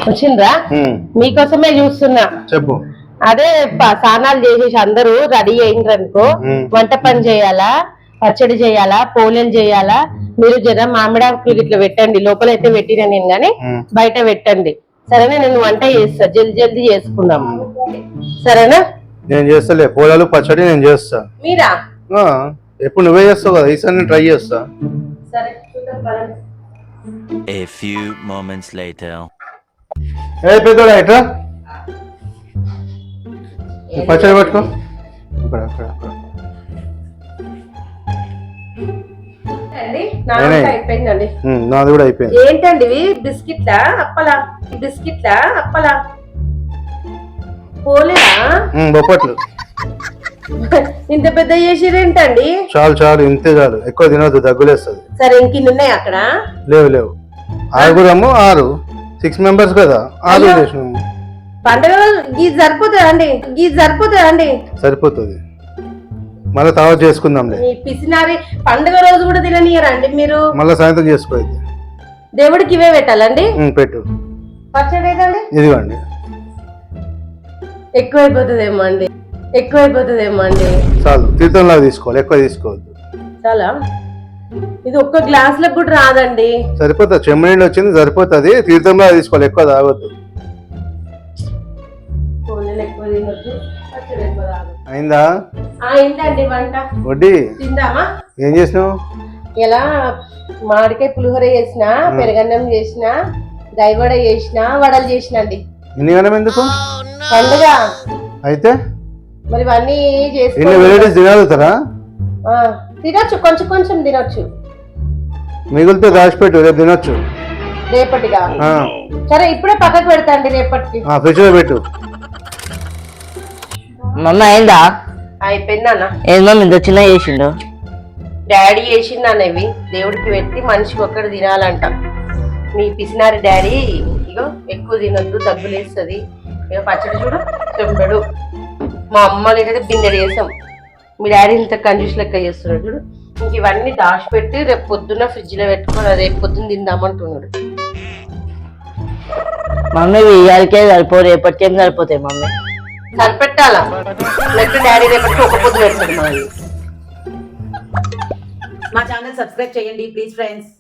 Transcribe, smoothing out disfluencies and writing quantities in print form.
వచ్చిండ్రా? మీకోసమే చూస్తున్నా. చెప్పు. అదే స్నానాలు చేసేసి అందరూ రెడీ అయిండ్రు అనుకో, వంట పని చేయాలా, పచ్చడి చేయాలా, పోలేలు చేయాలా. మీరు జర మామిడాకులు ఇట్లా పెట్టండి. లోపలైతే పెట్టినా నేను గాని బయట పెట్టండి. సరేనా? నేను వంట చేస్తా, జల్దీ జల్దీ చేసుకుందాం. సరేనా? నేను చేస్తలే, పోలాలు పచ్చడి నేను చేస్తా. మీరా? ఎప్పుడు నువ్వే చేస్తావు కదా, ఈసారి నేను ట్రై చేస్తా. సరే చూద్దాం. A few moments later. ఏ పెద్దోడా ఇట్రా, పచ్చడి పట్టుకో. అయిపోయిందండి. నాది కూడా అయిపోయింది. ఏంటండి ఇవి? బిస్కెట్లా అప్పలా? బిస్కెట్లా అప్పలా? పోలేదా? బొప్పట్లు. ఇంత పెద్ద చేసిరేంటండి? చాలు చాలు, ఇంతే చాలు, ఎక్కువ తినొద్దు, దగ్గులేస్తుంది. సరే ఇంకిన్ని ఉన్నాయి అక్కడ? లేవు 6 6 మెంబర్స్ కదా, 6 చేసినాము. పండుగ గీజ్ సరిపోతుందా అండి? సరిపోతుంది, మళ్ళీ తర్వాత చేసుకుందాంలే. మీ పిసినారి పండుగ రోజు కూడా తిననీయరండి మీరు. మళ్ళీ సాయంత్రం చేసుకోవద్దు. దేవుడికి ఇవే పెట్టాలండి? పెట్టు. పచ్చడి ఏదండి? ఇదిగోండి. ఎక్కువైపోతుందేమో అండి. చాలు, తీర్థంలాగా తీసుకోవాలి, ఎక్కువ తీసుకోవద్దు. చాలా, ఇది ఒక్క గ్లాస్ లకు కూడా రాదండి. సరిపోతుంది, చెమ్మనీళ్ళు వచ్చింది సరిపోతుంది, తీర్థంలాగా తీసుకోవాలి, ఎక్కువ తాగొద్దు. అయిందా? అయిందండి వంట. వడ్డీ తిందామా? ఏం చేసినావు? ఇలా మామిడికాయ పులిహోర చేసిన, పెరగన్నం చేసిన, దైవడ చేసిన, వడలు చేసిన అండి. ఇన్ని గణం ఎందుకు? పండుగ అయితే మరి ఇవన్నీ ఎన్ని వెరైటీస్ తినగలుగుతారా? తినొచ్చు, కొంచెం కొంచెం తినొచ్చు. మిగిలితే దాచిపెట్టు, రేపు తినొచ్చు. రేపటిగా? సరే ఇప్పుడే పక్కకు పెడతాండి, రేపటికి ఫ్రిడ్జ్ లో పెట్టు. మమ్మ అయిందా? అయిపోయింది అన్న. ఏం మమ్మీ ఇంత చిన్న చేసిండు? డాడీ చేసింది అన్న, ఇవి దేవుడికి పెట్టి మనిషికి ఒక్కటి తినాలంట. మీ పిసినారి డాడీ ఇగో ఎక్కువ తినొద్దు, దగ్గులేస్తుంది. ఇక పచ్చడి చూడు చెంబడు. మా అమ్మ లేకపోతే బిందెడు చేసాం. మీ డాడీ ఇంత కంజూస్ లెక్క చేస్తున్నాడు చూడు. ఇంక ఇవన్నీ దాచిపెట్టి రేపు పొద్దున్న ఫ్రిడ్జ్ లో పెట్టుకుని రేపు పొద్దున్న తిందామంటున్నాడు. మమ్మీ ఇవాళకే సరిపో, రేపటికేం సరిపోతాయి మమ్మీ? సరిపెట్టాలా? లేకపోతే డాడీ రేపటికి ఒక పొద్దు పెడతాడు. మా ఛానల్ సబ్స్క్రైబ్ చేయండి ప్లీజ్ ఫ్రెండ్స్.